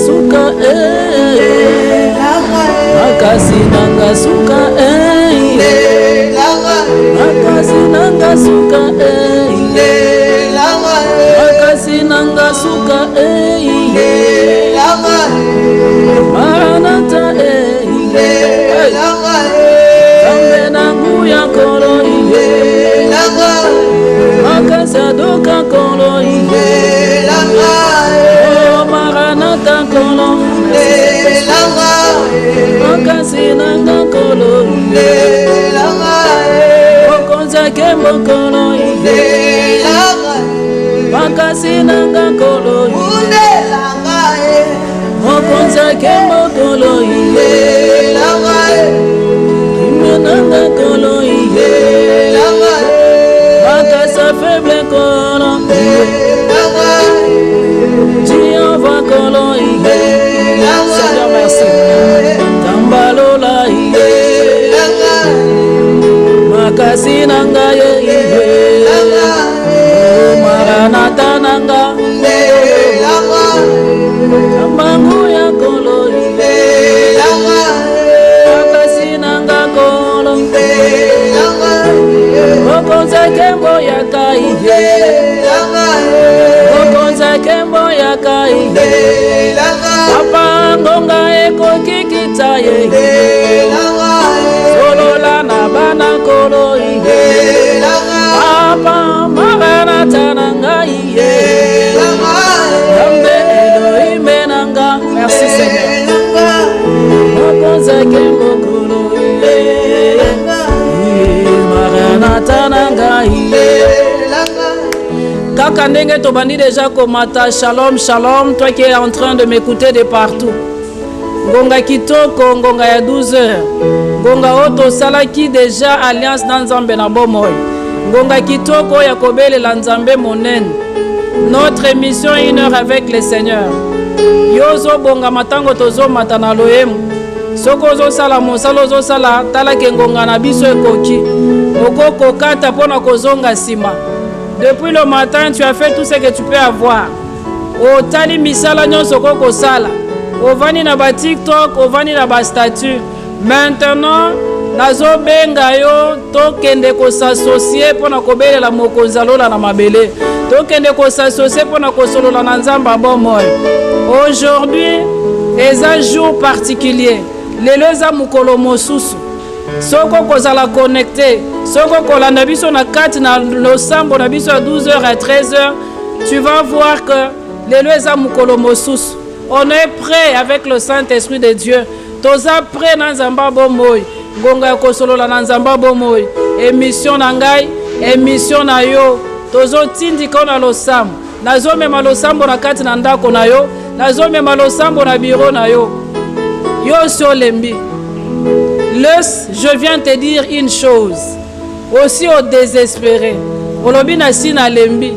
suka makasi nanga suka makasi nanga suka makasi nanga suka Maranatha Zambe nangu ya kolo makasa doka kolo Maranatha kolo makasi nanga kolo okonza kembo kolo makasi nanga kolo okonza kembo kolo kimenanga kolo makasa faible kolo Jehovah kolo Seigneur merci tambalola makasi nanga Maranatha nanga Amangu ya kolo makasi nanga kolo okonza kembo ya kai okonza kembo ya kai papa ngonga ekoki kitaye solola na bana kolo papa Maranatha nanga Zambe Elohim nanga merci Seigneur okonza kembo kolo Maranatha nanga Kaka ndenge tobandi déjà komata shalom shalom toi qui es en train de m'écouter de partout ngonga kitoko ngonga ya 12h ngonga oto salaki déjà alliance na Nzambe na bomoy ngonga kitoko ya kobelela Nzambe monene notre émission 1 heure avec le Seigneur yozo bonga matango tozo matana loyemu soko zo sala mosalo zo sala tala ke ngonga na biso ekoki okoko kata pona kozonga sima. Depuis le matin, tu as fait tout ce que tu peux avoir. O tali misala nyonso koko sala. O vani na ba TikTok, o vani na ba statut. Maintenant, nazo benga yo to kende ko s'associer pona ko belela mokonzi alola na mabele. To kende ko s'associer pona ko solola na Nzamba bomoy. Aujourd'hui est un jour particulier. Lelo za mukolo mosusu. Soko kozala connecté, soko kolanda biso na kati na losambo na biso à 12h à 13h, tu vas voir que lelo eza mukolo mosusu. On est prêt avec le Saint-Esprit de Dieu. Toza prêt na Nzamba bomoy. Ngonga kosolola na Nzamba bomoy. Émission na ngai, émission na yo. Tozo tindika na losambo. Nazo mema losambo na kati na ndako na yo. Nazo mema losambo na bureau na yo. Yo so lembi. Je viens te dire une chose. Aussi au désespéré. Olobina sina lembi.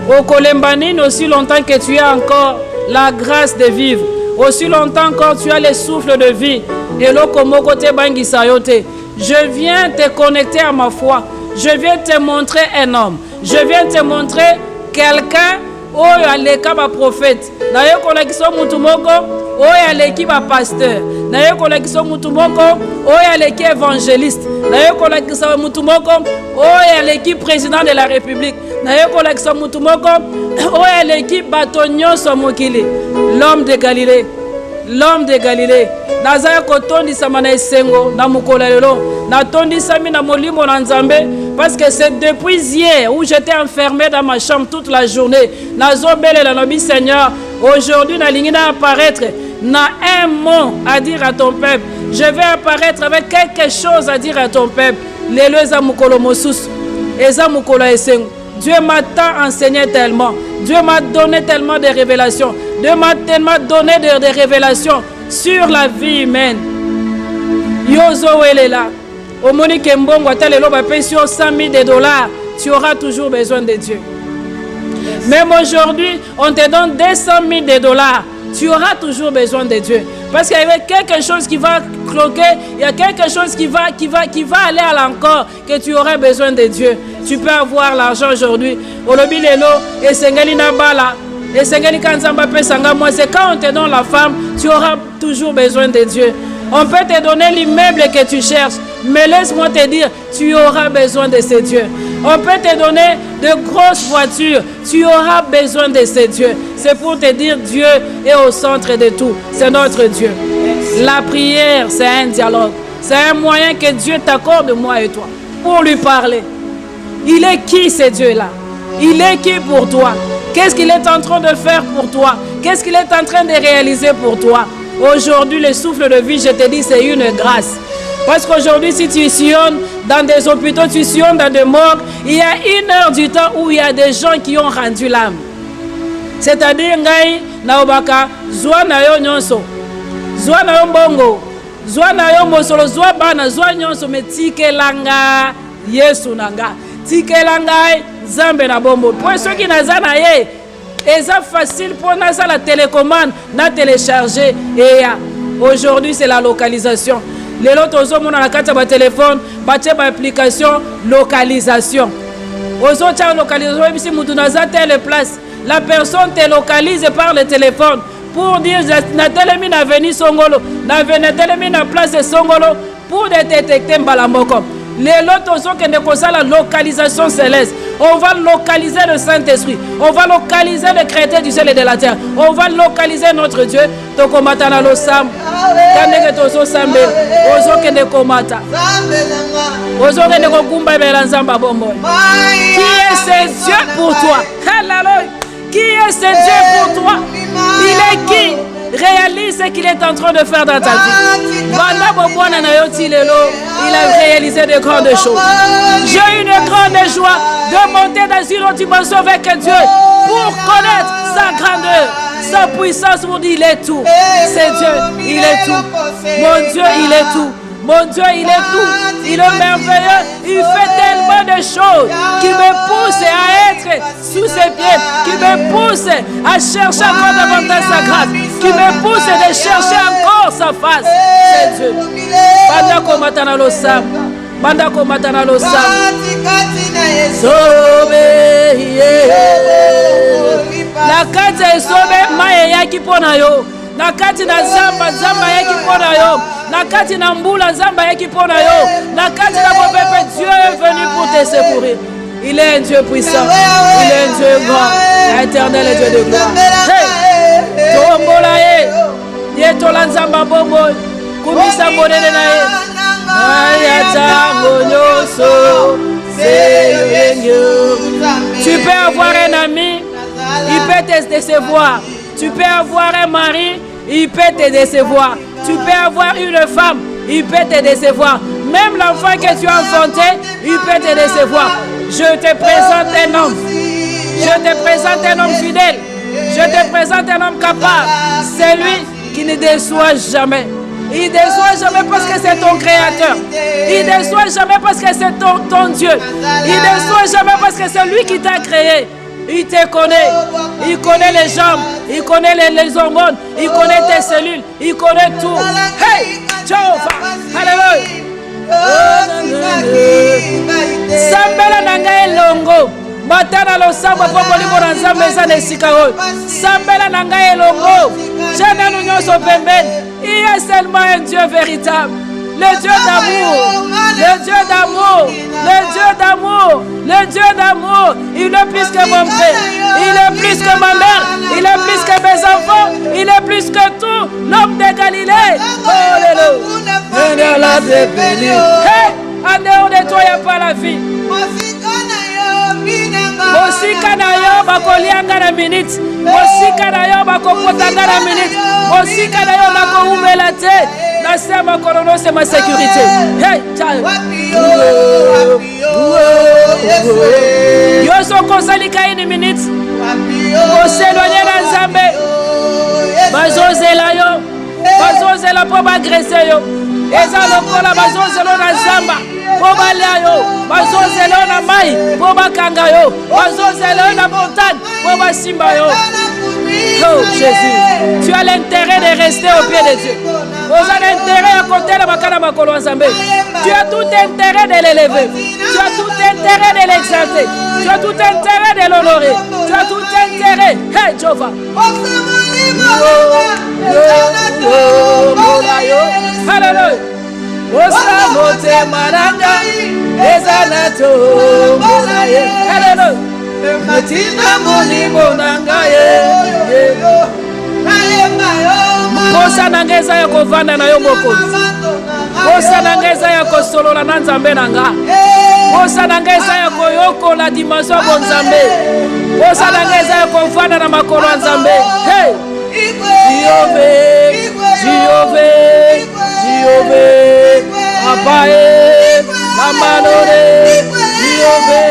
Au kolembanine aussi longtemps que tu as encore la grâce de vivre. Aussi longtemps encore tu as le souffle de vie. Et l'okomoko te bangi sayote. Je viens te connecter à ma foi. Je viens te montrer un homme. Je viens te montrer quelqu'un. Oyo aleka ba prophète. Na yo konakiso mutu moko. Oyo aleki ba pasteur. Na yo konakiso mutu moko. Oyo aleki évangéliste. Na yo konakiso mutu moko. Oyo aleki président de la République. Na yo konakiso mutu moko. Oyo aleki bato nyonso mokili. L'homme de Galilée. L'homme de Galilée. Nazaya kotondisama na esengo na mukolo lelo. Natondisami na molimo na Nzambe. Parce que c'est depuis hier où j'étais enfermé dans ma chambre toute la journée. Nazobele la nobi Seigneur. Aujourd'hui, na lingina apparaître. Na un mot à dire à ton peuple. Je vais apparaître avec quelque chose à dire à ton peuple. Lelo eza mukolo mosusu. Eza mukolo esengo. Dieu m'a tant enseigné tellement. Dieu m'a donné tellement de révélations. Dieu m'a tellement donné de révélations sur la vie humaine. Yozo welela. Au Monique Mbongo, $100 000, tu auras toujours besoin de Dieu. Même aujourd'hui, on te donne $200 000, tu auras toujours besoin de Dieu. Parce qu'il y a quelque chose qui va cloquer, il y a quelque chose qui va aller à l'encore, que tu auras besoin de Dieu. Tu peux avoir l'argent aujourd'hui. Olobi lelo, esengali na bala, Et Seigneur, c'est quand on te donne la femme, tu auras toujours besoin de Dieu. On peut te donner l'immeuble que tu cherches, mais laisse-moi te dire, tu auras besoin de ces dieux. On peut te donner de grosses voitures, tu auras besoin de ces dieux. C'est pour te dire, Dieu est au centre de tout. C'est notre Dieu. La prière, c'est un dialogue. C'est un moyen que Dieu t'accorde, moi et toi, pour lui parler. Il est qui ce Dieu-là? Il est qui pour toi? Qu'est-ce qu'il est en train de faire pour toi? Qu'est-ce qu'il est en train de réaliser pour toi? Aujourd'hui, le souffle de vie, je te dis, c'est une grâce. Parce qu'aujourd'hui, si tu sillonnes dans des hôpitaux, tu sillonnes dans des morgues, il y a 1 heure du temps où il y a des gens qui ont rendu l'âme. C'est-à-dire, ngai na obaka, zwa na yo nyonso, zwa na yo mbongo, zwa na yo mosolo, zwa bana, zwa nyonso, me tikelanga Yesu nanga, tikelanga Zambe na bombo. Pour ceux qui n'ont pas ye, c'est facile pour nous la télécommande, na télécharger. Et aujourd'hui, c'est la localisation. Les autres, on a la carte de téléphone, application localisation. Aux autres, localisation, si vous avez telle place, la personne te localise par le téléphone pour dire na telemi na veni Songolo, na veni telemi na place Songolo pour détecter Mbalamoko. Les autres sont que la localisation céleste. On va localiser le Saint-Esprit. On va localiser le Créateur du ciel et de la terre. On va localiser notre Dieu. Tokomatana lo sam. Kandeke toso sambe. Ozo kende komata. Ozo kende kokumba belanzamba bombo. Qui est ce Dieu pour toi? Hallelujah. Qui est ce Dieu pour toi? Il est qui? Réalise ce qu'il est en train de faire dans ta vie. Il a réalisé de grandes choses. J'ai une grande joie de monter dans une autre dimension avec Dieu pour connaître sa grandeur, sa puissance. Mon Dieu, il est tout. C'est Dieu, il est tout. Mon Dieu, il est tout. Mon Dieu, il est tout. Il est merveilleux. Il fait tellement de choses qui me poussent à être sous ses pieds, qui me poussent à chercher encore davantage sa grâce, qui me poussent à chercher encore sa face. C'est Dieu. Bandako matana lo sam. Bandako matana lo sam. Sobe. La kati ya sobe maye yaki pona yo. Na kati na zamba zamba yaki pona yo. Na kati na mbula zamba yaki pona yo. Na kati na bopepe, Dieu est venu pour te secourir. Il est un Dieu puissant. Il est un Dieu grand. L'éternel est Dieu de gloire. Hey! Tombola ye. Yetola nzamba bombo. Kumisa monene na ye. Ayata monyoso. Tu peux avoir un ami, il peut te décevoir. Tu peux avoir un mari, il peut te décevoir. Tu peux avoir une femme, il peut te décevoir. Même l'enfant que tu as enfanté, il peut te décevoir. Je te présente un homme. Je te présente un homme fidèle. Je te présente un homme capable. C'est lui qui ne déçoit jamais. Il ne déçoit jamais parce que c'est ton créateur. Il ne déçoit jamais parce que c'est ton Dieu. Il ne déçoit jamais parce que c'est lui qui t'a créé. Il te connaît. Il connaît les jambes. Il connaît les hormones. Il connaît tes cellules. Il connaît tout. Hey! Jehovah! Alléluia! Sambela nanga elongo. Matana lo samba popo libo na nzambe eza na esika oyo. Sambela nanga elongo. Jana nous nyonso pembeni. Il y a seulement un Dieu véritable. Le Dieu d'amour. Le Dieu d'amour. Le Dieu d'amour. Le Dieu d'amour. Il est plus que mon père. Il est plus que ma mère. Il est plus que mes enfants. Il est plus que tout. L'homme de Galilée. Alléluia. Hey, en dehors de toi, il n'y a pas la vie. Mosika na yo bakolianga na minute. Mosika na yo bakopotanga na minute. Mosika na yo bakoumela te. Nasema kolono c'est ma sécurité. Hey, ciao. Yo so kosalika une minute. Oselonya na Nzambe. Bazozela yo. Bazozela po bagresser yo. Eza lokola bazozela na Nzamba. Po balia yo. Bazozela na mai. Po bakanga yo. Bazozela na montagne. Po basimba yo. Oh Jésus, tu as l'intérêt de rester au pied de Dieu. Vous avez l'intérêt à côté de Makana Makolo Nzambe. Tu as tout intérêt de l'élever. Tu as tout intérêt de l'exalter. Tu as tout intérêt de l'honorer. Tu as tout intérêt. Hey Jehovah. Hallelujah. Osamote maranga ezanato monaye. Hallelujah. Matina moni monangaye. Posa nangeza ya kovanda na yo mokonzi. Posa nangeza ya kosolola na Nzambe nanga. Posa nangeza ya koyoko la dimension ya Nzambe. Posa nangeza ya kovanda na makolo ya Nzambe. Hey! Jehove, Apae, Lamanore, Jehove,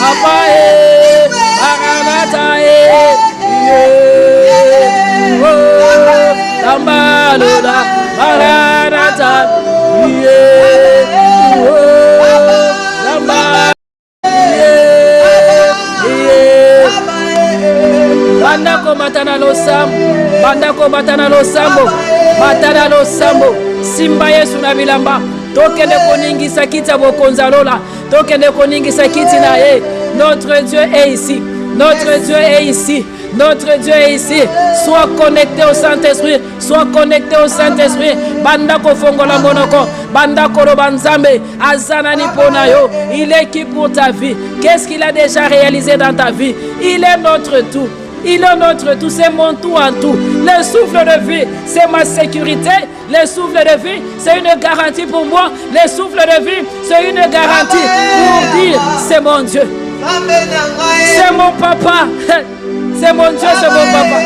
Apae, Maranatae, Lambalora, Maranata, Bandako matana lo sambo, bandako matana lo sambo, matana lo sambo, simba Yesu na bilamba, tokende koningisa kiti ya bokonza lola, tokende koningisa kiti na ye. Notre Dieu est ici, notre Dieu est ici, notre Dieu est ici. Sois connecté au Saint-Esprit, sois connecté au Saint-Esprit. Bandako fongola monoko, bandako robanzambe, azanani ponayo. Il est qui pour ta vie? Qu'est-ce qu'il a déjà réalisé dans ta vie? Il est notre tout. Il est notre tout, c'est mon tout en tout. Le souffle de vie, c'est ma sécurité. Le souffle de vie, c'est une garantie pour moi. Le souffle de vie, c'est une garantie pour dire, c'est mon Dieu. C'est mon papa. C'est mon Dieu, c'est mon papa.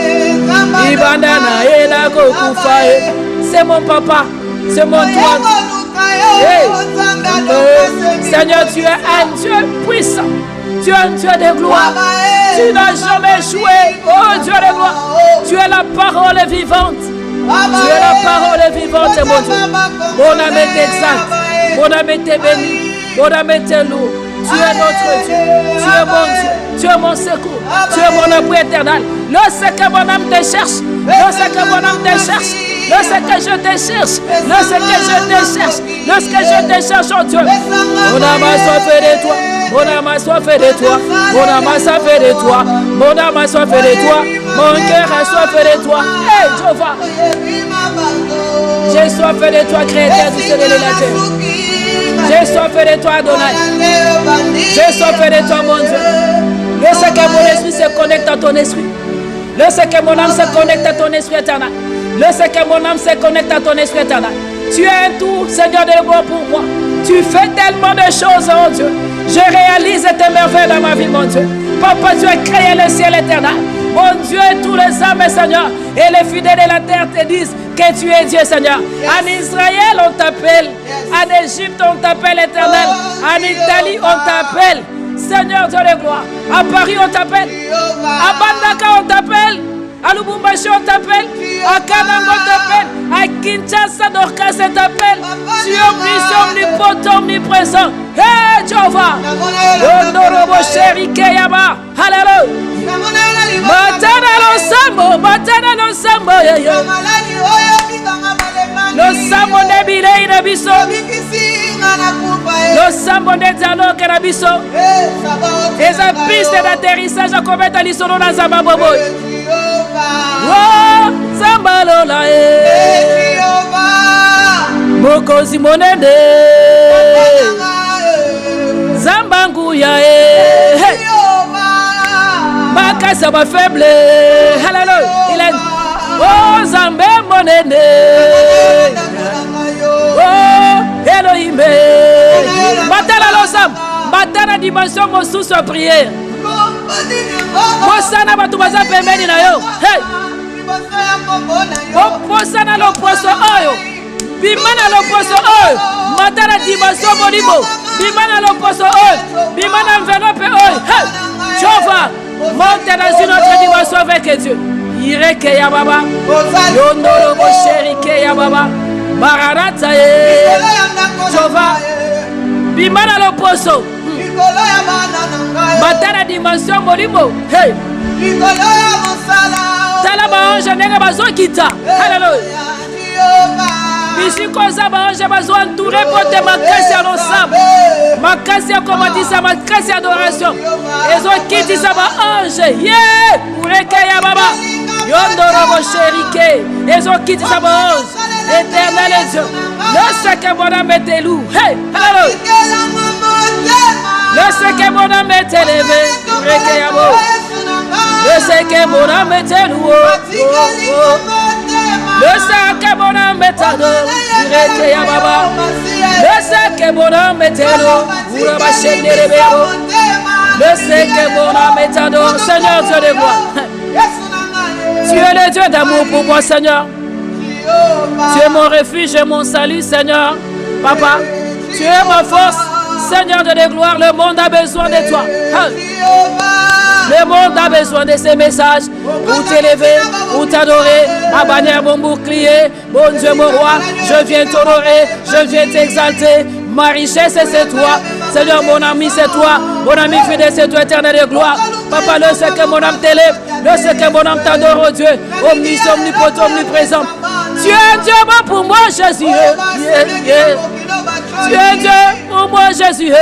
C'est mon papa. C'est mon tout. Hey. Seigneur, tu es un Dieu puissant. Tu es un Dieu de gloire. Tu n'as jamais échoué. Oh Dieu de gloire. Tu es la parole vivante. Tu es la parole vivante, mon Dieu. Mon âme est exalte. Mon âme est bénie. Mon âme est lourde. Tu es notre Dieu. Tu es mon Dieu. Tu es mon secours. Tu es mon appui éternel. Lorsque mon âme te cherche. Lorsque mon âme te cherche. Lorsque je te cherche. Lorsque je te cherche. Lorsque je te cherche, oh Dieu. Mon âme a soif de toi. Mon âme a soif de toi. Mon âme a soif de toi. Mon âme a soif de toi. Mon cœur a soif de toi. Hey, Jehovah. J'ai soif de toi, Créateur du ciel et de la terre. J'ai soif de toi, Adonai. J'ai soif de toi, mon Dieu. Lorsque mon esprit se connecte à ton esprit. Lorsque mon âme se connecte à ton esprit éternel. Lorsque mon âme se connecte à ton esprit éternel. Tu es un tout, Seigneur de gloire pour moi. Tu fais tellement de choses, oh Dieu. Je réalise tes merveilles dans ma vie, mon Dieu. Papa, tu as créé le ciel éternel. Mon Dieu, tous les hommes, Seigneur, et les fidèles de la terre te disent que tu es Dieu, Seigneur. En Israël, on t'appelle. En Égypte, on t'appelle éternel. En Italie, on t'appelle Seigneur Dieu de gloire. À Paris, on t'appelle. À Bandaka, on t'appelle. À Lubumbashi, on t'appelle. À Kananga, on t'appelle. À Kinshasa, Dorcas, on t'appelle. Tu es omnipotent, omniprésent. Hey, Jehovah. Honorable chéri Keyaba. Alléluia. Matana lo sambo, matana lo sambo. Lo sambo ne bilei na biso. Lo sambo ne dialogue na biso. Eza piste d'atterrissage à commettre l'isolo na zamba bobo. Oh, zamba lola e. Mokozi monende. Zamba nguya e. Makasa ba faible. Hallelujah. Il est oh zambe monende. Oh Elohim. Batala losam. Batala dimension mosusu a prière. Posana batu baza pembeni na yo. Hey. Posana lo poso oyo. Bimana lo poso oyo. Matala dimension molibo. Bimana lo poso oyo. Bimana enveloppe oyo. Hey. Jehovah. Monte dans une autre dimension avec Dieu. Ireke ya baba. Yondoro bo sherike ya baba. Maranatha ye. Jehovah. Bimana lo poso. Matana dimension molimo. Hey. Tala baange ndenge bazokita. Hallelujah. Bisikoza baange bazo entouré pote makasi ya l'ensemble. Makasi ya komatisa makasi ya adoration. Ezokitisa baange. Yeah! Ureke ya baba. Yondorobo sherike. Ezokitisa baange. Éternel et Dieu. Le que mon âme est élou. Hey! Hallelujah. Le que mon âme est élevé. Ureke ya bo. Je sais que mon âme est loué. Je sais que mon âme est adorée. Je sais que mon âme est loué. Je sais que mon âme est adorée. Seigneur Dieu de gloire. Tu es le Dieu d'amour pour moi, Seigneur. Tu es mon refuge et mon salut, Seigneur. Papa, tu es ma force, Seigneur de gloire. Le monde a besoin de toi. Le monde a besoin de ces messages pour t'élever, pour t'adorer. Ma bannière, mon bouclier, bon Dieu, mon roi, je viens t'honorer, je viens t'exalter. Ma richesse, c'est toi. Seigneur, mon ami, c'est toi. Mon ami fidèle, c'est toi, éternel de gloire. Papa, le sait que mon âme t'élève, le sait que mon âme t'adore, oh Dieu. Omniscient, omnipotent, omniprésent. Tu es Dieu bon pour moi, Jésus. Tu es Dieu pour moi, Jésus.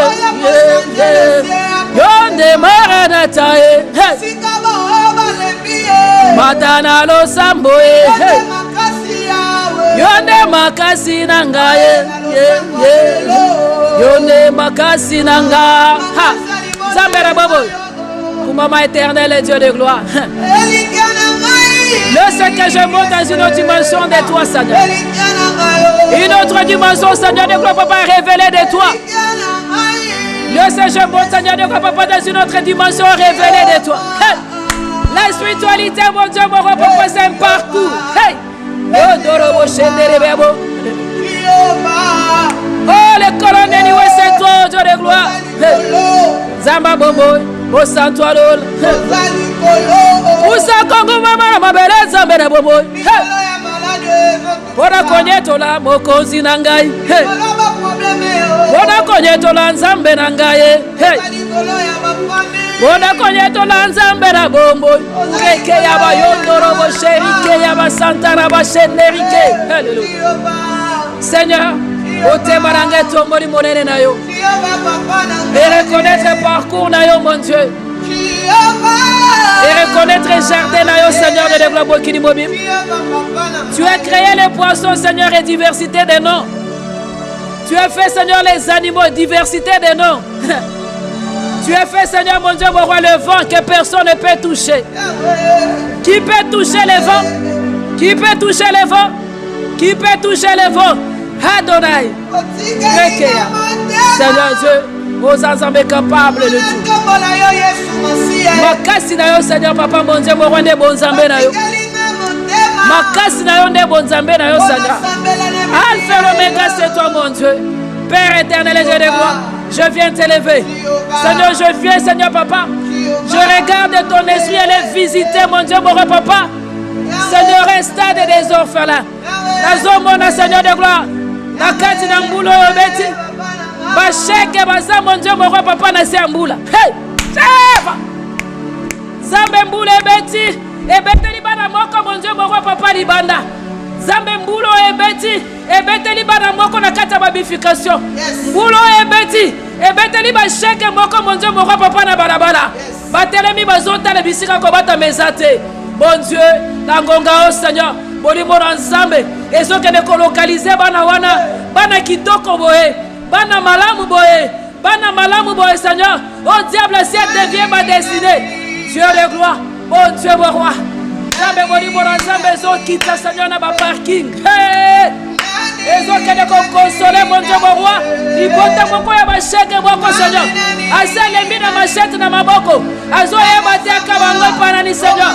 Yonde maranatae, matana lo samboe, yonde makasi nangaye, yonde makasi nanga. Zambera bobo, Kumama éternel et Dieu de gloire. Le sais que je monte dans une autre dimension de toi, Seigneur. Une autre dimension, Seigneur de gloire, papa, révélée de toi. Le sais je monte, Seigneur de gloire, papa, dans une autre dimension révélée de toi. Hey. La spiritualité, mon Dieu, mon roi, papa, c'est un parcours. Hey. Oh, le colonel, c'est toi, Dieu de gloire. Zamba Bobo, au Santuarol. Usa Kongo Mama, ma belle Zamba Bobo. Bona konyeto la mokozi nangai. Bona konyeto la nzambe nangai. Bona konyeto la nzambe na bombo. Reke ya ba yondoro bo sherike ya ba santara ba shenerike. Alléluia. Seigneur, ote maranga tomboli monene na yo. Et reconnaître le parcours na yo, mon Dieu. Et reconnaître le jardin na yo, Seigneur de développement qui mobile. Tu as créé les poissons, Seigneur, et diversité des noms. Tu as fait, Seigneur, les animaux, diversité des noms. Tu as fait, Seigneur, mon Dieu, mon roi, le vent que personne ne peut toucher. Qui peut toucher les vents? Qui peut toucher les vents? Qui peut toucher les vents? Adonai. Seigneur Dieu, aux ensembles capables de tout. Makasi na yo, Seigneur, papa, mon Dieu, mon roi, ne bon zambé na yo. Makasi na yo, ne bon zambé na yo, Seigneur. Alpha l'Oméga, c'est toi, mon Dieu. Père éternel et Dieu de gloire, je viens t'élever. Seigneur, je viens, Seigneur, papa. Je regarde ton esprit et les visiter, mon Dieu, mon roi, papa. Seigneur, un stade des orphelins. Nazomona, Seigneur de gloire. Nakati na mbulo yobeti. Basheke baza, mon Dieu, mon roi, papa, na se mbula. Hey! Cheva! Zambe mbula ebeti. Ebete libana moko, mon Dieu, mon roi, papa, libanda. Zambe mbulo ebeti. Ebete libana moko na kata babification. Mbulo ebeti. Ebete liba sheke moko, mon Dieu, mon roi, papa, na balabala. Batelemi bazota na bisika ko bata mezate. Bon Dieu, na ngonga o Seigneur. Bolimo na nzambe. Ezoke de kolokalize bana wana. Bana kitoko boye. Bana malamu boye. Bana malamu boye, Seigneur. Oh diable, si elle devient ma destinée. Dieu de gloire. Oh Dieu, mon roi. Zambe bolimo na nzambe zo kita, Seigneur, na ba parking. Hey! Ezoke de consoler, mon Dieu, mon roi. Ibota moko ya ba sheke moko, Seigneur. Asale mi na machette na maboko. Azo ya batia kabango panani, Seigneur.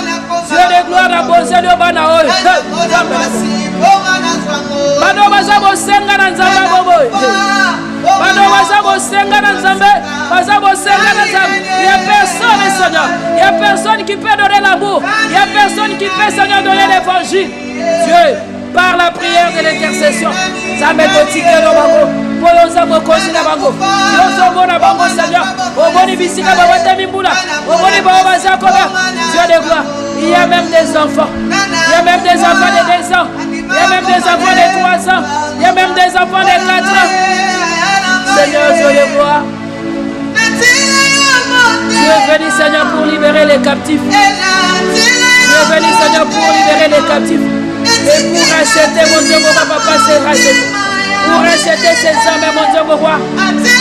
Dieu de gloire na bonzeli obana oyo. Bano bazabo senga na nzambe boboy. Bano bazabo senga na nzambe. Bazabo senga na nzambe. Il y a personne, Seigneur. Il y a personne qui peut donner l'amour. Il y a personne qui peut, Seigneur, donner l'évangile. Dieu, par la prière de l'intercession. Zame kotikelo bango. Poyoza mokozi na bango. Yozo mona bango Seigneur. Oboni bisika babata mimbula. Oboni baba zakoba. Dieu de gloire. Il y a même des enfants. Il y a même des enfants de 2 ans. Il y a même des enfants de 3 ans. Il y a même des enfants de 4 ans. Seigneur, Dieu de gloire. Tu es venu, Seigneur, pour libérer les captifs. Tu es venu, Seigneur, pour libérer les captifs. Et pour racheter, mon Dieu, mon papa, c'est racheter. Pour racheter ces âmes, mon Dieu, mon roi.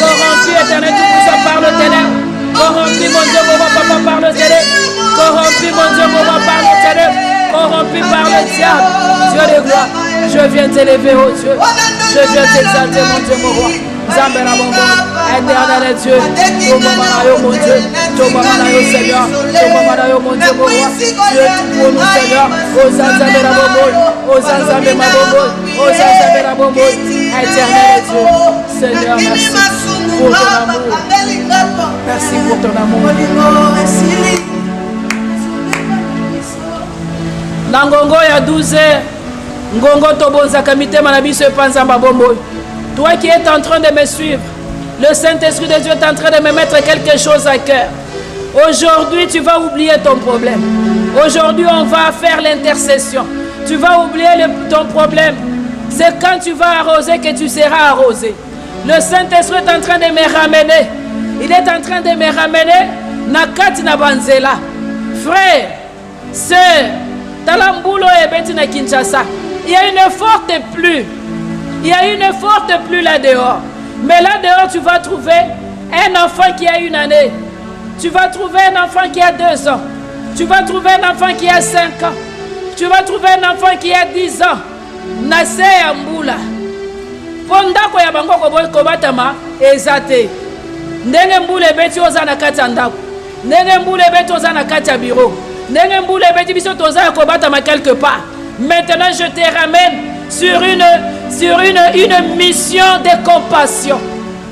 Corrompu, éternel, tout puissant par le ténèbre. Corrompu, mon Dieu, mon papa, par le ténèbre. Corrompu, mon Dieu, mon roi, par le ténèbre. Corrompu par le diable. Dieu de gloire, je viens t'élever, oh Dieu. Je viens t'exalter, mon Dieu, mon roi. Zambera bongo, éternel Dieu, Tomamanayo mon Dieu, Tomamanayo Seigneur, Tomamanayo mon Dieu, mon roi, tu es tout pour nous Seigneur, Ozanzambera bongo, Ozanzambera bongo, Ozanzambera bongo, éternel Dieu, Seigneur, merci pour ton amour, merci pour ton amour. Nangongo ya 12h, Ngongo tobonza kamite manabiso epanzamba bombo. Toi qui es en train de me suivre, le Saint-Esprit de Dieu est en train de me mettre quelque chose à cœur. Aujourd'hui, tu vas oublier ton problème. Aujourd'hui, on va faire l'intercession. Tu vas oublier ton problème. C'est quand tu vas arroser que tu seras arrosé. Le Saint-Esprit est en train de me ramener. Il est en train de me ramener. Nakati na banzela. Frère, sœur, Talambulo et Betina Kinshasa. Il y a une forte pluie. Il y a une forte pluie là-dehors. Mais là-dehors, tu vas trouver un enfant qui a 1 année. Tu vas trouver un enfant qui a 2 ans. Tu vas trouver un enfant qui a 5 ans. Tu vas trouver un enfant qui a 10 ans. Nase Amboula. Pondako ya bango kobatama ezate. Ndenge mbule beti ozana kati ndako. Ndenge mbule beti ozana kati bureau. Ndenge mbule beti biso tozana kobatama quelque part. Maintenant, je te ramène sur une mission de compassion.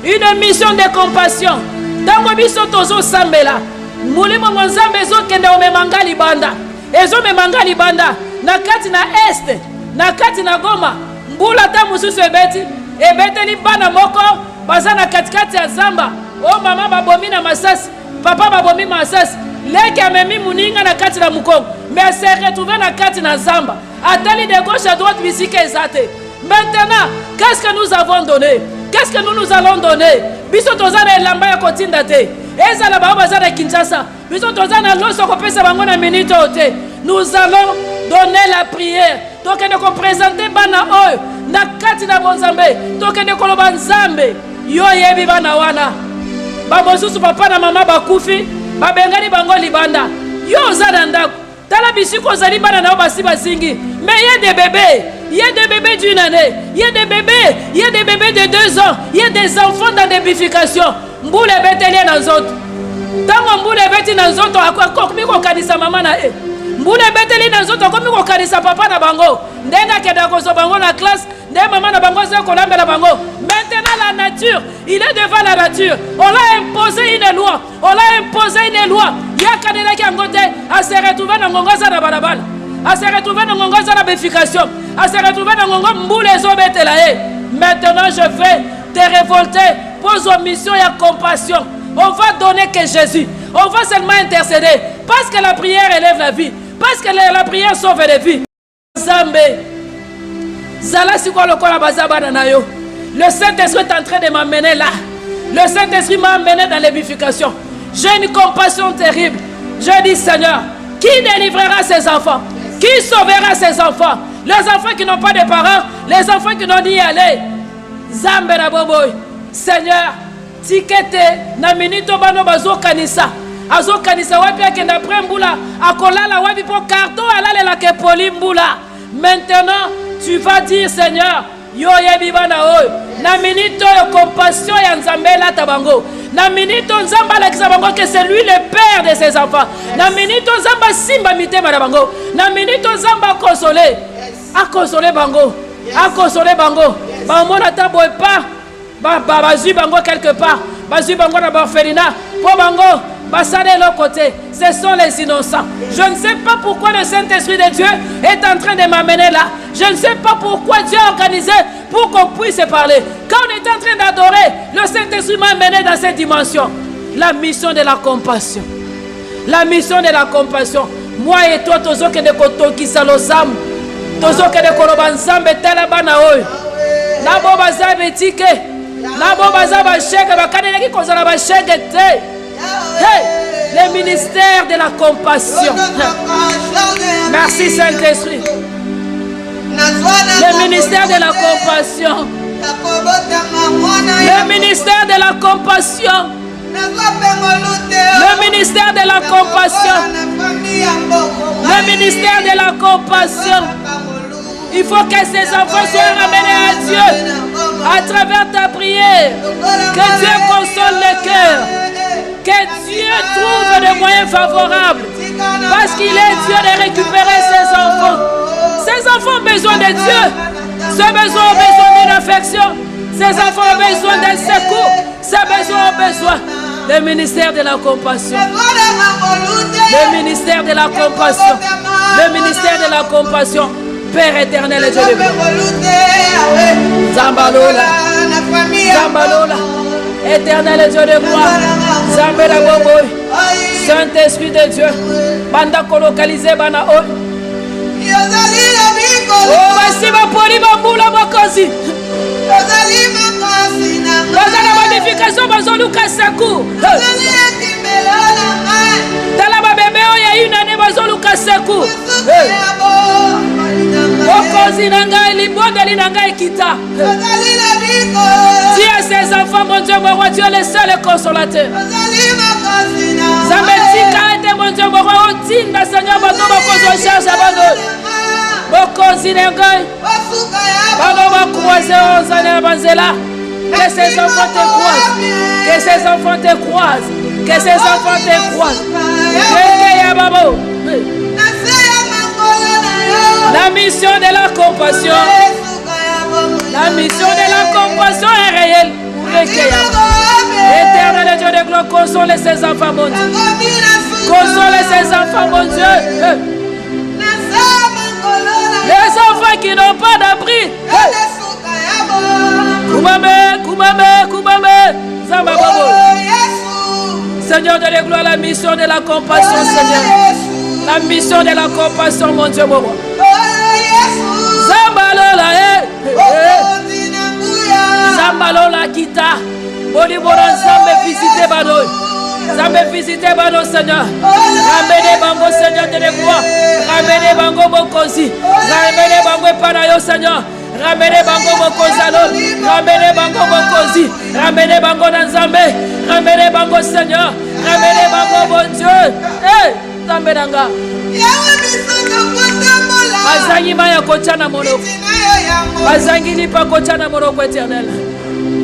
Une mission de compassion. Tango biso tozo sambela. Mulimo nzambe zo kende omemanga libanda. Ezo memanga libanda. Nakati na este. Nakati na Goma. Mbula ta mususu ebeti. Ebete li bana moko. Bazana katikati ya zamba. O mama babomi na masasi. Papa babomi masasi. Leki amemi muninga na kati na mukongo. Mais se retrouver na kati na zamba. Atali de gauche à droite, bisike ezate. Maintenant, qu'est-ce que nous avons donné? Qu'est-ce que nous allons donner? Biso tozana elamba ya kotinda te. Ezala ba bazana Kinshasa. Biso tozana loso kopesa bango na minute ote. Nous allons donner la prière. Tokende ko présenter bana oyo na kati na bonzambe. Tokende ko loba nzambe. Yo yebi bana wana. Ba mosusu papa na mama bakufi, ba bengani bango libanda. Yo zana ndako. Tala bisiko zali bana na basi basingi. Mais il y a des bébés. Il y a des bébés d'1 année. Il y a des bébés. Il y a des bébés de 2 ans. Il y a des enfants dans des bifurcations. Mboule beteli na nzoto. Tango mboule beti na nzoto akomi ko kanisa mama na e. Mboule beteli na nzoto akomi ko kanisa papa na bango. Ndenga keda ko so bango na classe. Nde mama na bango zo ko lambela bango. Maintenant la nature, il est devant la nature. On l'a imposé une loi. On l'a imposé une loi. Yakanela ki angote a se retrouver na ngongoza na balabala. A se retrouver dans mon gaz à la béfication, à se retrouver dans mon boule et zobetelae. Maintenant, je vais te révolter. Pose aux missions et à compassion. On va donner que Jésus. On va seulement intercéder. Parce que la prière élève la vie. Parce que la prière sauve les vies. Zambé. Zala sikwa lokola bazaba nanayo. Le Saint-Esprit est en train de m'amener là. Le Saint-Esprit m'a amené dans l'édification. J'ai une compassion terrible. Je dis, Seigneur, qui délivrera ses enfants? Qui sauvera ses enfants? Les enfants qui n'ont pas de parents, les enfants qui n'ont ni aller. Zambera boboy. Seigneur, tikete na minito bano bazo kanisa. Azo kanisa wapi akenda prembula, akolala wapi po carton alale la ke polimbula. Maintenant, tu vas dire Seigneur, yo yebi bana oy. Na minito yo compassion ya Nzambe la tabango. Na minito Nzamba la kisabango que c'est lui le père de ses enfants. Na minito Nzamba simba mitema na bango. Na minito Nzamba consoler. A consoler bango. A consoler bango. Ba mona tabo pas. Ba bango quelque part. Ba bango na orphelinat. Po bango Passez de l'autre côté. Ce sont les innocents. Je ne sais pas pourquoi le Saint-Esprit de Dieu est en train de m'amener là. Je ne sais pas pourquoi Dieu a organisé pour qu'on puisse parler. Quand on est en train d'adorer, le Saint-Esprit m'a amené dans cette dimension. La mission de la compassion. La mission de la compassion. Moi et toi, tous ceux qui de kotoki salosam, tous ceux qui de kolobansam betala bana oy. La boba za betike, la boba za ba chèque, ba kanene ki kozala ba chèque te. Hey, le ministère de la compassion. Merci Saint-Esprit. Le ministère de la compassion. Le ministère de la compassion. Le ministère de la compassion. Le ministère de la compassion. Il faut que ces enfants soient ramenés à Dieu à travers ta prière. Que Dieu console le cœur. Que Dieu trouve des moyens favorables. Parce qu'il est Dieu de récupérer ses enfants. Ces enfants ont besoin de Dieu. Ces besoins ont besoin d'une affection. Ces enfants ont besoin d'un secours. Ces besoins ont besoin. Le ministère de la compassion. Le ministère de la compassion. Le ministère de la compassion. Père éternel et Dieu de gloire. Zambalola. Zambalola. Éternel et Dieu de gloire. Zambela Boboy. Saint-Esprit de Dieu. Banda kolokalize bana oi. Oh, basi bapoli bambula bakozi. Bazana modification bazoluka secours. Tala ba bébé oya une année bazoluka secours. Okozi nanga libonde linanga ekita. Dis à ses enfants, mon Dieu, mon roi, Dieu est le seul consolateur. Zametika était mon Dieu, mon roi, otinda Seigneur, bato bakozo charge abano. Bokozi nanga. Bano bakroise ozana banzela. Que ces enfants te croisent. Que ces enfants te croisent. Que ces enfants te croisent. La mission de la compassion. La mission de la compassion est réelle. Éternel Dieu de gloire, console ces enfants, mon Dieu. Console ces enfants, mon Dieu. Les enfants qui n'ont pas d'abri. Koumame, Koumame, Koumame. Seigneur de la gloire, la mission de la compassion, Seigneur. La mission de la compassion, mon Dieu, mon roi. Zambalola, Zambalola, Kita. Bolibora, Zambe, visitez Banoy. Zambe, visitez Banoy, Seigneur. Ramenez Bango, Seigneur de la gloire. Ramenez Bango, Mokosi. Ramenez Bango, Panayo, Seigneur. Ramenez Bango, Mokozalo. Ramenez Bango, Mokosi. Ramenez Bango dans Zambé. Ramenez Bango, Seigneur. Ramenez Bango, bon Dieu. Hey, Zambé Nanga. Bazangi maya kochana monoko. Bazangi lipa kochana monoko éternel.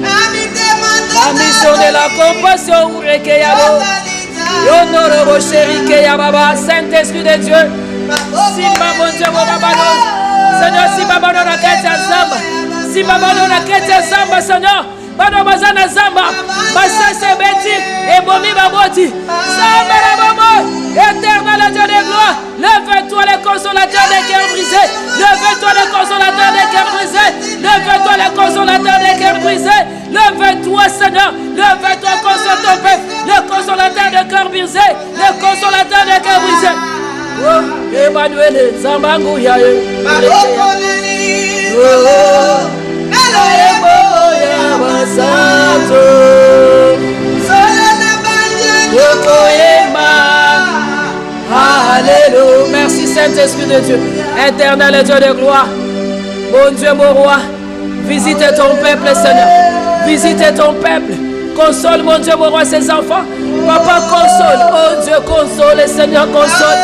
La mission de la compassion ureke yabo. Yonorobo sherike yababa. Saint-Esprit de Dieu. Simba mon Dieu babano. Seigneur simba bano na kete zamba. Simba bano na kete zamba Seigneur. Bano bazana zamba. Basase beti ebomi baboti. Samba la babo. Éternel Dieu de gloire, lève-toi les consolateurs des cœurs brisés. Lève-toi les consolateurs des cœurs brisés. Lève-toi les consolateurs des cœurs brisés. Lève-toi Seigneur. Lève-toi console ton peuple. Le consolateur des cœurs brisés. Le consolateur des cœurs brisés. Oh, Emmanuel, Zambangu yaye. Oh, alléluia. Merci Saint-Esprit de Dieu. Éternel Dieu de gloire. Bon Dieu, mon roi. Visite ton peuple, Seigneur. Visite ton peuple. Console, mon Dieu, mon roi, ses enfants. Papa, console. Oh Dieu, console. Seigneur, console.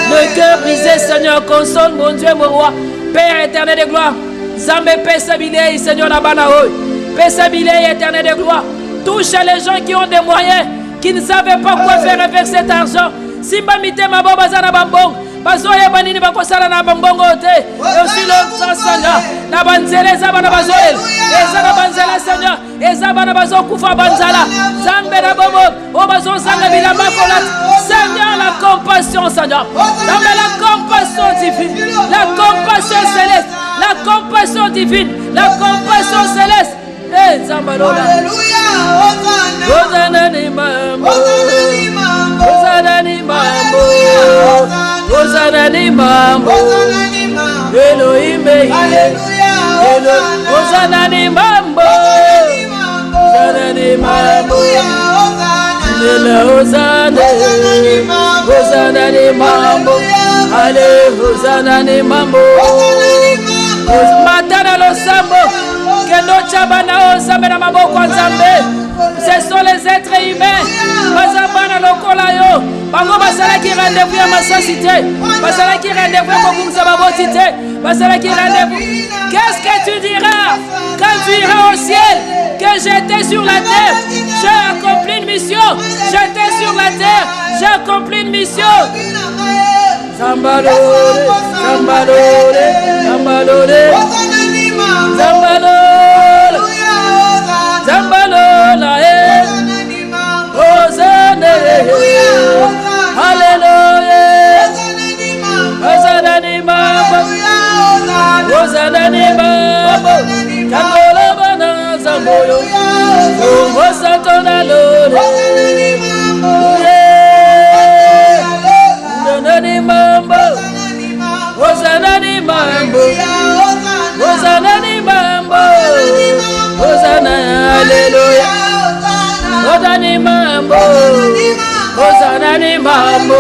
Le cœur brisé, Seigneur, console, mon Dieu, mon roi. Père éternel de gloire. Zambé, Pessabilé, Seigneur, la banaoui. Pessabilé, éternel de gloire. Touche les gens qui ont des moyens, qui ne savaient pas quoi faire avec cet argent. Simba mite mabo bazana bambong. bazoye banini bakosala na bambongo te et aussi le Seigneur na banzela eza bana bazoyela eza na banzela Seigneur eza bana bazokufa banzala Nzambe na bobo o bazozanga bilamba kolata Seigneur la compassion Seigneur Nzambe la compassion divine la compassion céleste la compassion divine la compassion céleste eh Nzambe lola Hosanna ni mambo Hosanna ni mambo Hosanna ni mambo Elohim Hosanna ni mambo Hosanna ni mambo Hosanna Hosanna ni mambo Allez Hosanna ni mambo Matana lo sambo Kendo chabana Nzambe na maboko Nzambe ce sont les êtres humains bazabana lokola yo bango basala ki rendez-vous ya masasité basala ki rendez-vous ko kumsa babotité basala ki rendez-vous. Qu'est-ce que tu diras quand tu iras au ciel que j'étais sur la terre, j'ai accompli une mission, j'étais sur la terre, j'ai accompli une mission. Zambalore, Zambalore, Zambalore, Zambalore, Zambalore, Hosanna, Alléluia, Hosanna ni mambo, Hosanna ni mambo, Kangola bana zamboyo, Hosanna lore, Hosanna ni mambo, Hosanna ni mambo, Hosanna ni mambo, Hosanna Alléluia, Hosanna ni mambo, Hosanna ni mambo.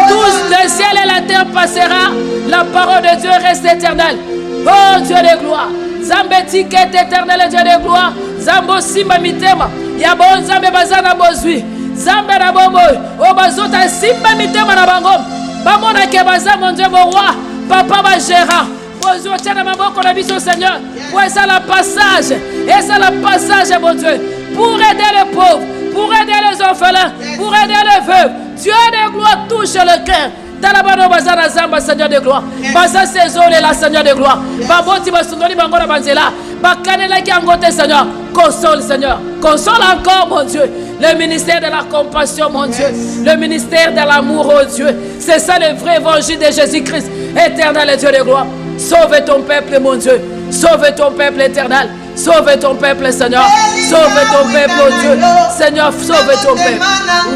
Tous le ciel et la terre passera, la parole de Dieu reste éternelle. Oh Dieu de gloire, Zambe tiket éternel, Dieu de gloire, Zambo simba mitema, Yabo Zambe bazana bozui, Zambe na bobo, O bazota simba mitema na bangom, Bamona ke baza mon Dieu mon roi, Papa ba gérant. Bonjour, tiens ma boko na biso Seigneur, pour ça la passage, et ça la passage mon Dieu, pour aider les pauvres, pour aider les orphelins, pour aider les veuves. Dieu de gloire touche le cœur. Talabano bazana zamba Seigneur de gloire. Baza saison la Seigneur de gloire. Baboti basundoni bangona banzela. Bakanela ki angote Seigneur. Console Seigneur. Console encore mon Dieu. Le ministère de la compassion mon Dieu. Le ministère de l'amour oh Dieu. C'est ça le vrai évangile de Jésus-Christ. Éternel et Dieu de gloire. Sauve ton peuple mon Dieu. Sauve ton peuple éternel. Sauve ton peuple, Seigneur. Sauve ton peuple, oh Dieu. Seigneur, sauve ton peuple.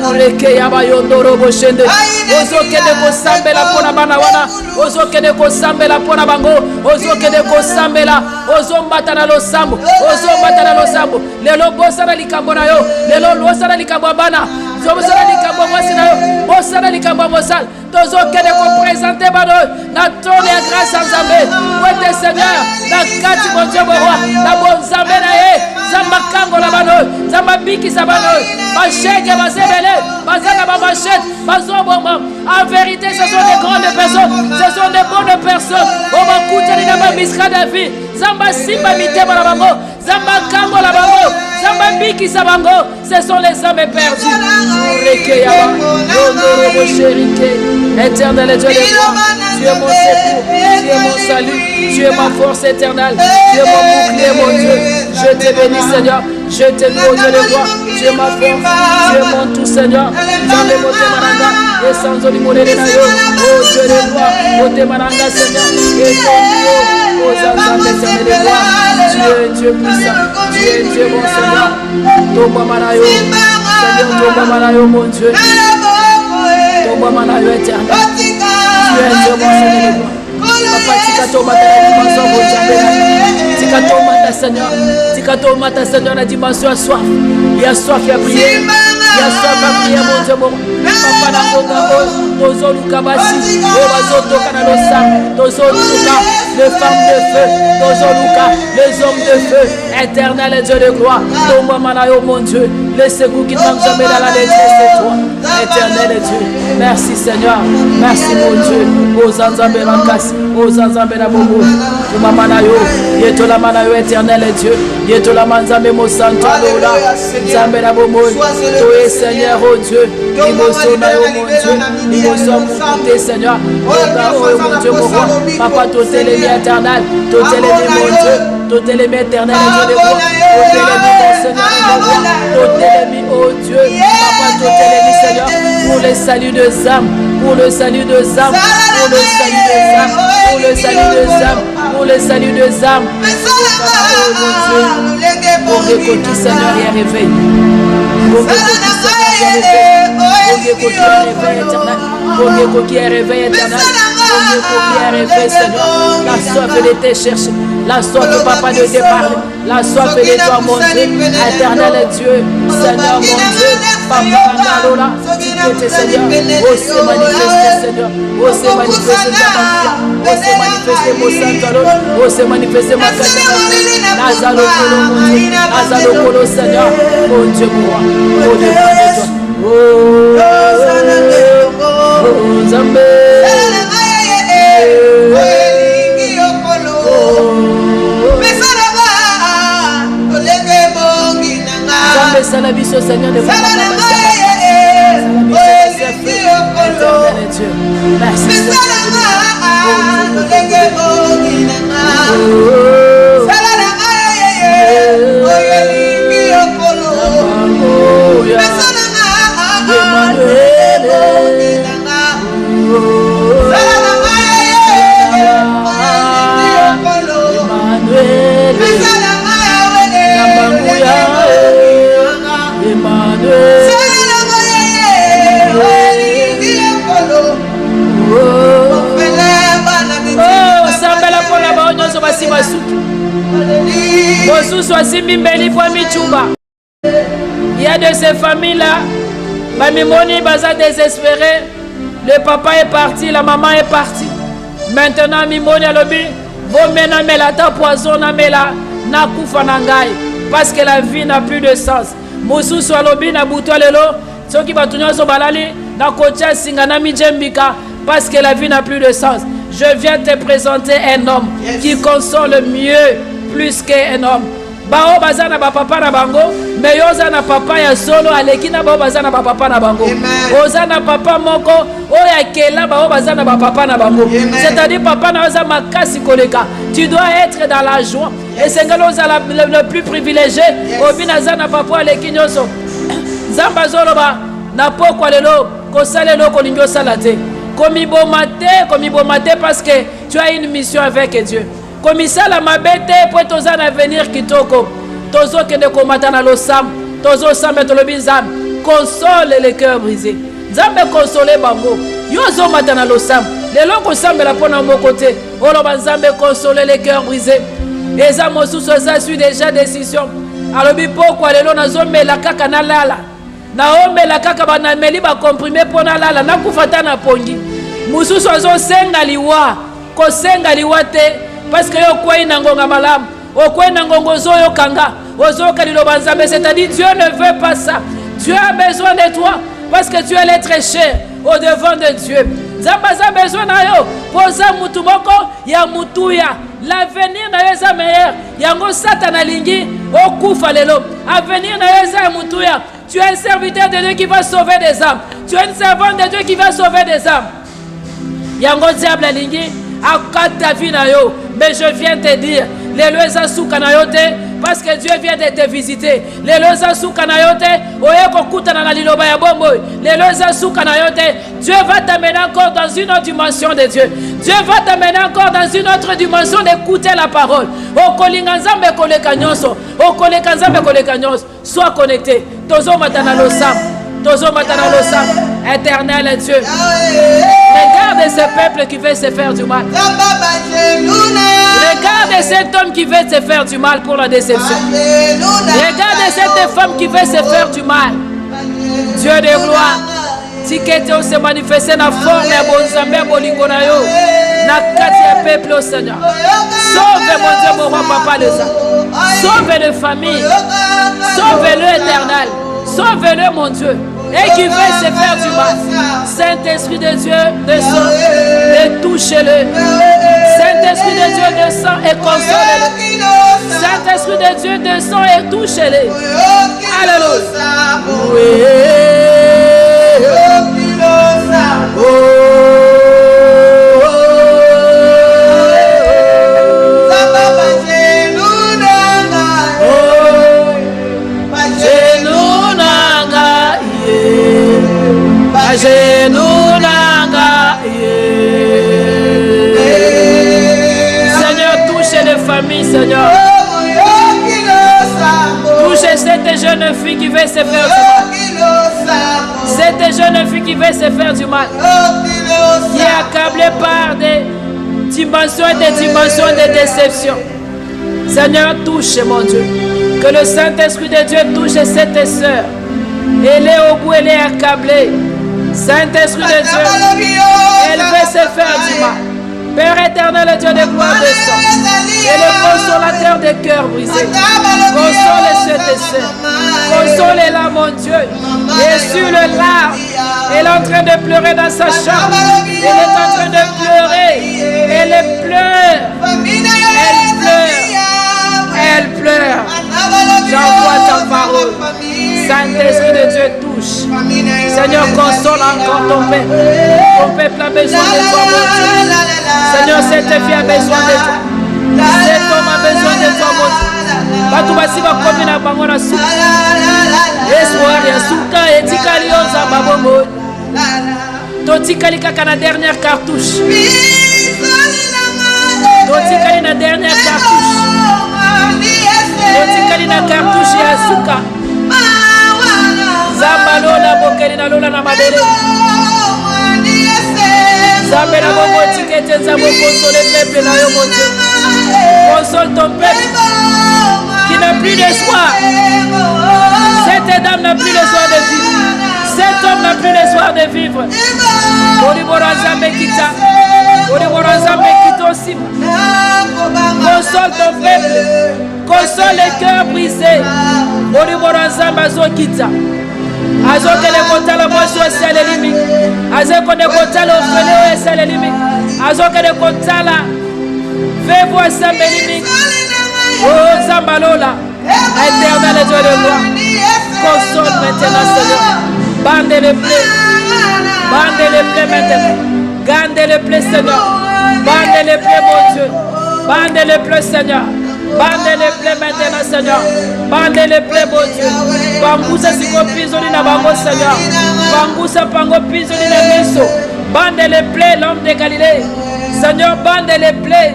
Ureke yabayondoro boshende. Ozo kede ko sambela pona bana wana. Ozo kede ko sambela pona bango. Ozo kede ko sambela. Ozo mbatana lo sambo. Ozo mbatana lo sambo. Lelo bosana likambo na yo. Lelo losana likambo bana. Zobosana likambo mwasi na yo. Bosana likambo mosal. Tozo kede ko présenter bano. Na trône ya grâce en Zambé. Ouete Seigneur. Na kati mon Dieu mon roi. Na bon Zambé na ye. Zamba kango la bano. Zamba biki sa bano. Machette ya bazebele. Bazana ba machette. Bazo bomba. En vérité ce sont des grandes personnes. Ce sont des bonnes personnes. Oba kuta na ba miska da vie. Zamba simba mitema la bango. Zamba kango la bango. Zamba biki sa bango. Ce sont les hommes perdus. Éternel et Dieu de gloire, tu es mon secours, tu es mon salut, tu es ma force éternelle, tu es mon bouclier, mon Dieu. Je te bénis, Seigneur, je te loue, oh Dieu de gloire, tu es ma force, tu es mon tout, Seigneur. Dans les mots de Maranga, et sans olimone de Nayo, oh Dieu de gloire, oh Dieu Maranga, Seigneur, et ton Dieu, aux ensembles éternels de gloire, tu es Dieu puissant, tu es Dieu mon Seigneur, Tomba Manayo, Seigneur, Tomba Manayo, mon Dieu. Tomba Manayo éternel. Tu es Dieu mon Seigneur de gloire. Papa, tika tomba ta dimension mon Dieu. Tika tomba ta Seigneur. Tika tomba ta Seigneur la dimension à soif. Il y a soif à prier. Il y a soif à prier mon Dieu mon. Papa na konga tozo luka basi. Obazo toka na losa. Tozo luka les femmes de feu. Tozo luka les hommes de feu. Éternel et Dieu de gloire. Tomba Manayo mon Dieu. le secours qui ne manque jamais dans la détresse de toi. Éternel Dieu, merci Seigneur, merci mon Dieu. Aux Anzambe Rakas, aux Anzambe Nabobo, au Mamanayo, Yetola Manayo, éternel Dieu, Yetola Manzambe Mosanto, Zambe Nabobo, toi Seigneur, oh Dieu, Imoso Nayo, mon Dieu, Imoso mon Seigneur, oh mon Dieu, mon roi, Papa, tout est éternel, tout est mon Dieu. Tout est éternel, Dieu de gloire. Tout est mon Seigneur, tout est oh Dieu. Papa, tout est Seigneur, pour le salut des âmes, pour le salut des âmes, pour le salut des âmes, pour le salut des âmes, pour le salut des âmes. Oh mon Dieu, pour que qui Seigneur y réveille. Pour que qui Seigneur y réveille. Pour que qui réveille éternel. Pour que qui réveille éternel. Pour que qui réveille Seigneur. La soif de te chercher. La soif, Papa, de te parler. La soif de toi, mon Dieu. Éternel Dieu. Seigneur, mon Dieu. Papa, Malola. Tu Seigneur. Oh, se manifester, Seigneur. Oh, se manifester, Seigneur. Oh, se manifester, mon Saint-Alon. Oh, se manifester, ma Saint-Alon. Nazalo, mon Dieu. Nazalo, Seigneur. Mon Dieu, moi. Oh, Dieu, toi. Oh, Zambé. Salabiso Seigneur de Dieu. Merci il y a de ces familles-là, Bamimoni Baza désespéré, le papa est parti, la maman est partie. Maintenant, Mimoni a lobi, vos mena melata poison na mela na kufa nangai, parce que la vie n'a plus de sens. Moussou soit lobi na bouto lelo, ceux qui batunyo so balali na kocha singana mijembika, parce que la vie n'a plus de sens. Je viens te présenter un homme qui console mieux plus qu'un homme. Bao bazana ba papa na bango, mais yoza na papa ya solo alekina bao bazana ba papa na bango. Oza na papa moko, oya kela bao bazana ba papa na bango. C'est-à-dire papa na oza makasi koleka. Tu dois être dans la joie. Et c'est le plus privilégié. Obina zana papa alekinyoso. Zamba zoloba na poko lelo ko salelo ko lingyo salate. Komi bomate parce que tu as une mission avec Dieu. Commissaire la mabete pour tous un avenir qui toko. Tozo que de combattre dans le sam. Tozo sam et le bizam. Console les cœurs brisés. Zambe consoler bango. Yozo matana lo sam. Les longs sam la pona mon côté. Olo banzambe consoler les cœurs brisés. Les âmes sous ça suit déjà décision. Alors bipo quoi les longs nazo me la kaka na lala. Naome la kaka bana meli ba comprimer pona lala na kufata na pongi. Mususu azo senga liwa. Ko senga liwa te. Parce que yo kwei na ngonga malam, o kwei na ngongo zo yo kanga, ozo kalilo banzambe, c'est-à-dire Dieu ne veut pas ça. Dieu a besoin de toi parce que tu es très cher au devant de Dieu. Zambaza besoin na yo, poza mutu moko ya mutuya. L'avenir na yo za meilleur. Yango satana lingi o kufa lelo. Avenir na yo za mutuya. Tu es un serviteur de Dieu qui va sauver des âmes. Tu es une servante de Dieu qui va sauver des âmes. Yango diable lingi akata vie na yo. Mais je viens te dire, les lois souka na yote, parce que Dieu vient de te visiter. Les lois souka na yote, oyeko kuta na liloba ya bombo. Les lois souka na yote, Dieu va t'amener encore dans une autre dimension de Dieu. Dieu va t'amener encore dans une autre dimension d'écouter la parole. Okolinganzambe kolekanyonso, okolekanzambe kolekanyonso. Sois connecté. Tozo matana lo sam. Tozo matana lo sam. Éternel Dieu. Regarde ce peuple qui veut se faire du mal. Regarde cet homme qui veut se faire du mal pour la déception. Regarde cette femme qui veut se faire du mal. Dieu de gloire. Tikete se manifester dans la forme de Bonzambe Bolingo na yo. Na kati ya peuple au Seigneur. Sauve mon Dieu, mon roi, papa de ça. Sauve les familles. Sauve le éternel. Sauve-le, mon Dieu. Et qui veut se faire du mal. Saint-Esprit de Dieu, descends et touche-le. Saint-Esprit de Dieu, descends et console-le. Saint-Esprit de Dieu, descends et touche-le. Alléluia. Oui. Seigneur, touche les familles, Seigneur. Touche cette jeune fille qui veut se faire du mal. Cette jeune fille qui veut se faire du mal. Qui est accablée par des dimensions et des dimensions de déception. Seigneur, touche, mon Dieu. Que le Saint-Esprit de Dieu touche cette sœur. Elle est au bout, elle est accablée. Saint-Esprit de Dieu, elle veut se faire du mal. Père éternel, le Dieu de gloire de sang, et le consolateur des cœurs brisés. Console cette sœur. Console-la, mon Dieu. Et sur le larme, elle est en train de pleurer dans sa chambre. Elle est en train de pleurer. Elle pleure. Elle pleure. J'envoie ta parole. Saint-Esprit de Dieu touche. Seigneur, console encore ton peuple. Ton peuple a besoin de toi, mon Dieu. Seigneur, cette fille a besoin de toi. Cet homme a besoin de toi, mon Dieu. Batu basi bakomi na bango na suka. Espoir ya suka etikali oza babombo. Totikali kaka na dernière cartouche. Totikali na dernière cartouche. Totikali na cartouche ya suka. Zamba lola bokeli na lola na mabele. Zamba na bongo tikete zamba console peuple na yo, mon Dieu. Console ton peuple qui n'a plus d'espoir. Cette dame n'a plus l'espoir de vivre. Cet homme n'a plus l'espoir de vivre. Console ton peuple. Console les cœurs brisés. Azokele kotala mwasi wa sale limi. Azokele kotala ofele wa sale limi. Azokele kotala vevo wa sale limi. Oh Zambalola, éternel Dieu de gloire. Console maintenant, Seigneur. Bande les plaies. Bande les plaies maintenant. Gande les plaies, Seigneur. Bande les plaies, mon Dieu. Bande les plaies, Seigneur. Bande les plaies maintenant, Seigneur. Bande les plaies, mon Dieu. Bangousa siko pisoni na bango, Seigneur. Bangousa pango pisoni na miso. Bande les plaies, l'homme de Galilée. Seigneur, bande les plaies.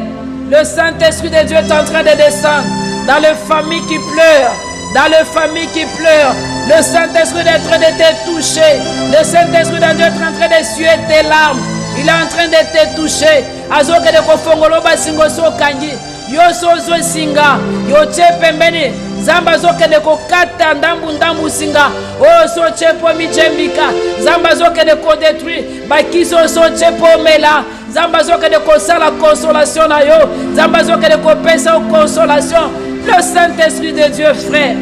Le Saint-Esprit de Dieu est en train de descendre dans les familles qui pleurent. Dans les familles qui pleurent. Le Saint-Esprit est en train de te toucher. Le Saint-Esprit de Dieu est en train de suer tes larmes. Il est en train de te toucher. Azoke de kofongolo basingo so kangi. Yo sozo singa. Yo chepe mbeni. Zamba zoke de kokata ndambu singa. O so chepo michembika. Zamba zoke de ko détruire. Bakiso so chepo mela. Zamba zoke de kosala consolation na yo. Zamba zoke de kopesa consolation. Le Saint-Esprit de Dieu, frère.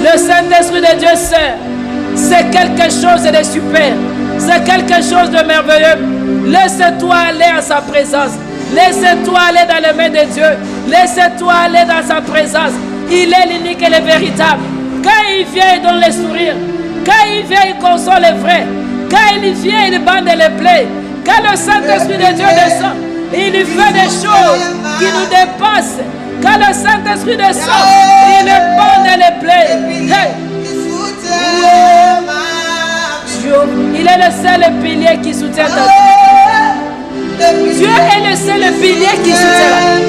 Le Saint-Esprit de Dieu, sœur. C'est quelque chose de super. C'est quelque chose de merveilleux. Laisse-toi aller à sa présence. Laisse-toi aller dans les mains de Dieu. Laisse-toi aller dans sa présence. Il est l'unique et le véritable. Quand il vient, il donne les sourires. Quand il vient, il console les vrais. Quand il vient, il bande les plaies. Quand le Saint-Esprit de Dieu descend, il fait des choses qui nous dépassent. Quand le Saint-Esprit descend, il bande les plaies. Hey. Il est le seul pilier qui soutient ta vie. Dieu est le seul pilier qui soutient la vie.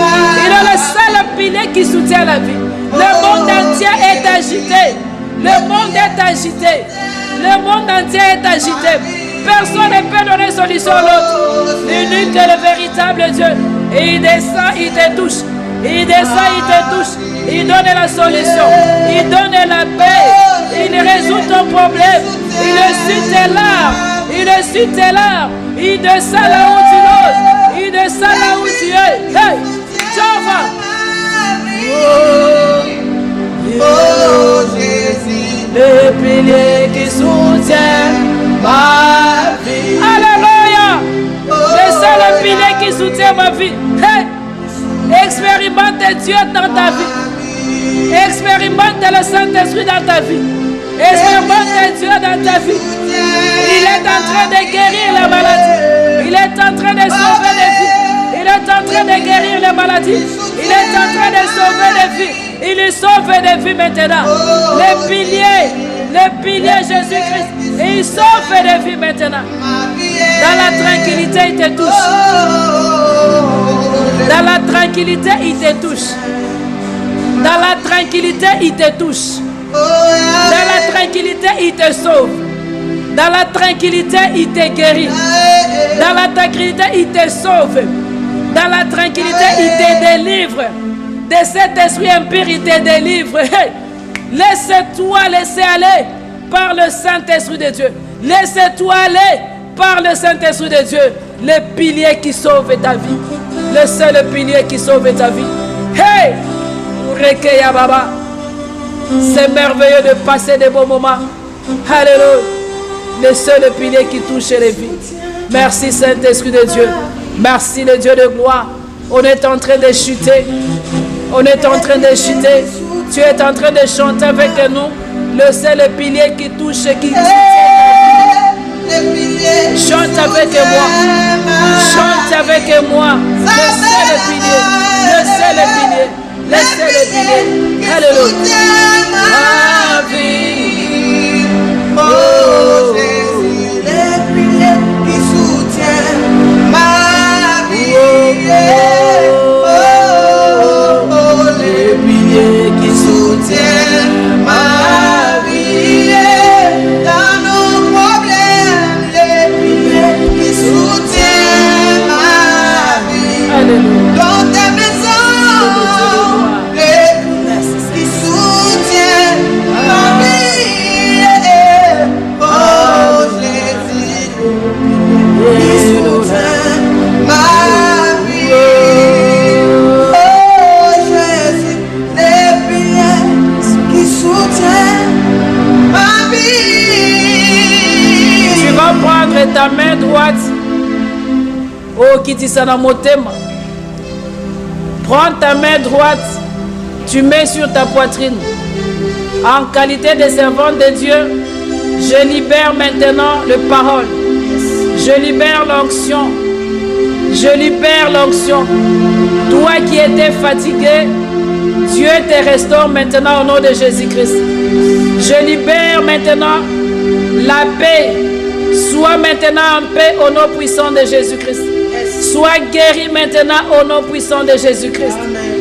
Il est le seul pilier qui soutient la vie. Le monde entier est agité. Le monde est agité. Le monde entier est agité. Personne ne peut donner solution à l'autre. L'unique et le véritable Dieu. Et il descend, il te touche. Il descend, il te touche. Il donne la solution. Il donne la paix. Il résout ton problème. Il suit tes larmes. Il suit tes larmes. Il descend là où tu loges. Il descend là où tu es. Hey, Java. Oh, Jésus. Le pilier. purifier ma vie. Hey! Expérimente Dieu dans ta vie. Expérimente le Saint-Esprit dans ta vie. Expérimente Dieu dans ta vie. Il est en train de guérir les maladies. Il est en train de sauver les vies. Il est en train de guérir les maladies. Il est en train de sauver les vies. Il sauve des vies maintenant. Les piliers Jésus-Christ. Et il sauve des vies maintenant. Dans la tranquillité, il te touche. Dans la tranquillité, il te touche. Dans la tranquillité, il te touche. Dans la tranquillité, il te sauve. Dans la tranquillité, il te guérit. Dans la tranquillité, il te sauve. Dans la tranquillité, il te délivre. De cet esprit impur, il te délivre. Hey. Laisse-toi laisser aller par le Saint-Esprit de Dieu. Laisse-toi aller par le Saint-Esprit de Dieu. Le pilier qui sauve ta vie. Le seul pilier qui sauve ta vie. Hey! Rekeya Baba. C'est merveilleux de passer des bons moments. Alléluia. Le seul pilier qui touche les vies. Merci Saint-Esprit de Dieu. Merci le Dieu de gloire. On est en train de chuter. On est en train de chuter. Tu es en train de chanter avec nous. Le seul pilier qui touche, qui touche. Chante avec moi. Chante avec moi. Le seul pilier. Le seul pilier. Le seul pilier. Alléluia. Ma vie. Oh, Jésus, le pilier qui soutient ma vie. Oh, le pilier qui soutient ma vie. Dans nos problèmes, le pilier qui soutient ma vie. Alléluia. Dans ta maison, qui soutient ma vie. Oh, Jésus, qui soutient ma vie. Oh, Jésus, les piliers qui soutient ma vie. Tu vas prendre ta main droite. Oh, Kitisana Motema. Prends ta main droite. Tu mets sur ta poitrine. En qualité de servante de Dieu, je libère maintenant le parole. Je libère l'onction. Je libère l'onction. Toi qui étais fatigué, Dieu te restaure maintenant au nom de Jésus-Christ. Je libère maintenant la paix. Sois maintenant en paix au nom puissant de Jésus-Christ. Sois guéri maintenant au nom puissant de Jésus-Christ.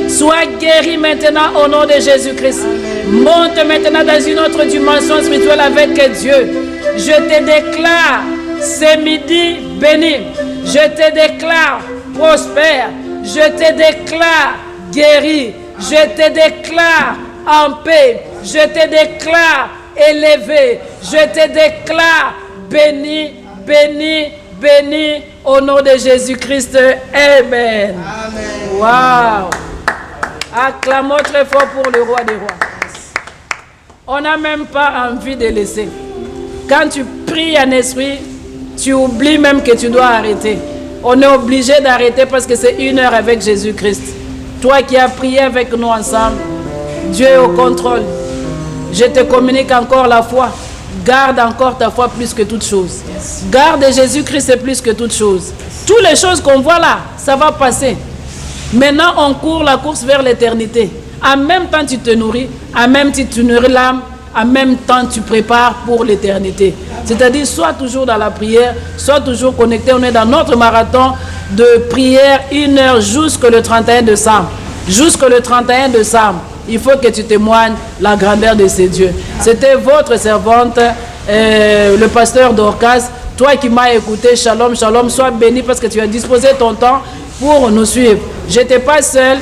Sois guéri maintenant au nom de Jésus-Christ. Monte maintenant dans une autre dimension spirituelle avec Dieu. Je te déclare ce midi béni. Je te déclare prospère. Je te déclare guéri. Je te déclare en paix. Je te déclare élevé. Je te déclare béni, béni, béni au nom de Jésus-Christ. Amen. Amen. Wow. Acclamons très fort pour le roi des rois. On n'a même pas envie de laisser. Quand tu pries en esprit, tu oublies même que tu dois arrêter. On est obligé d'arrêter parce que c'est 1 heure avec Jésus-Christ. Toi qui as prié avec nous ensemble, Dieu est au contrôle. Je te communique encore la foi. Garde encore ta foi plus que toute chose. Garde Jésus-Christ plus que toute chose. Toutes les choses qu'on voit là, ça va passer. Maintenant, on court la course vers l'éternité. En même temps, tu te nourris. En même temps, tu nourris l'âme. En même temps, tu prépares pour l'éternité. C'est-à-dire, sois toujours dans la prière. Sois toujours connecté. On est dans notre marathon de prière 1 heure jusqu'au 31 décembre. Jusqu'au 31 décembre. Il faut que tu témoignes la grandeur de ces dieux. C'était votre servante, le pasteur Dorcas. Toi qui m'as écouté, shalom, shalom. Sois béni parce que tu as disposé ton temps pour nous suivre. Je n'étais pas seul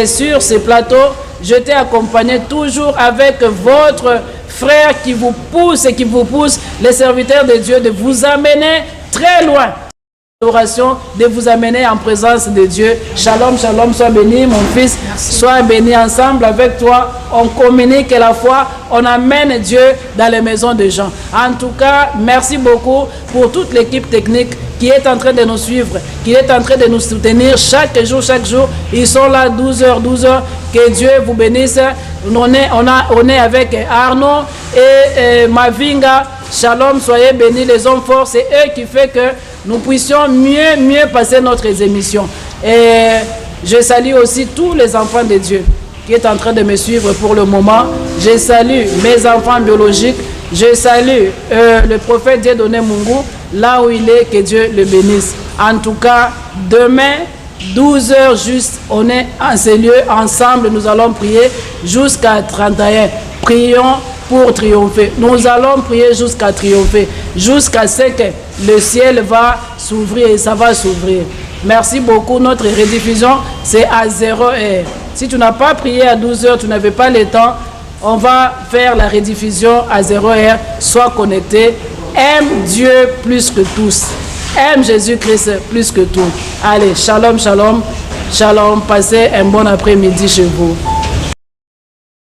sur ces plateaux. Je t'ai accompagné toujours avec votre frère qui vous pousse, les serviteurs de Dieu, de vous amener très loin. l'adoration, de vous amener en présence de Dieu. Shalom, shalom, sois béni, mon fils. Sois béni ensemble avec toi. On communique la foi, on amène Dieu dans les maisons des gens. En tout cas, merci beaucoup pour toute l'équipe technique qui est en train de nous suivre, qui est en train de nous soutenir chaque jour, chaque jour. Ils sont là 12h, 12h. Que Dieu vous bénisse. On est avec Arnaud et Mavinga. Shalom, soyez bénis, les hommes forts. C'est eux qui font que nous puissions mieux passer notre émission. Et je salue aussi tous les enfants de Dieu qui est en train de me suivre pour le moment. Je salue mes enfants biologiques. Je salue le prophète Dieudonné Mungu, là où il est, que Dieu le bénisse. En tout cas, demain, 12h juste, on est en ces lieux ensemble, nous allons prier jusqu'à 31. Prions pour triompher. Nous allons prier jusqu'à triompher, jusqu'à ce que le ciel va s'ouvrir et ça va s'ouvrir. Merci beaucoup. Notre rediffusion, c'est à 0h. Si tu n'as pas prié à 12h, tu n'avais pas le temps, on va faire la rediffusion à 0h. Sois connecté. Aime Dieu plus que tous. Aime Jésus-Christ plus que tout. Allez, shalom, shalom. Shalom. Passez un bon après-midi chez vous.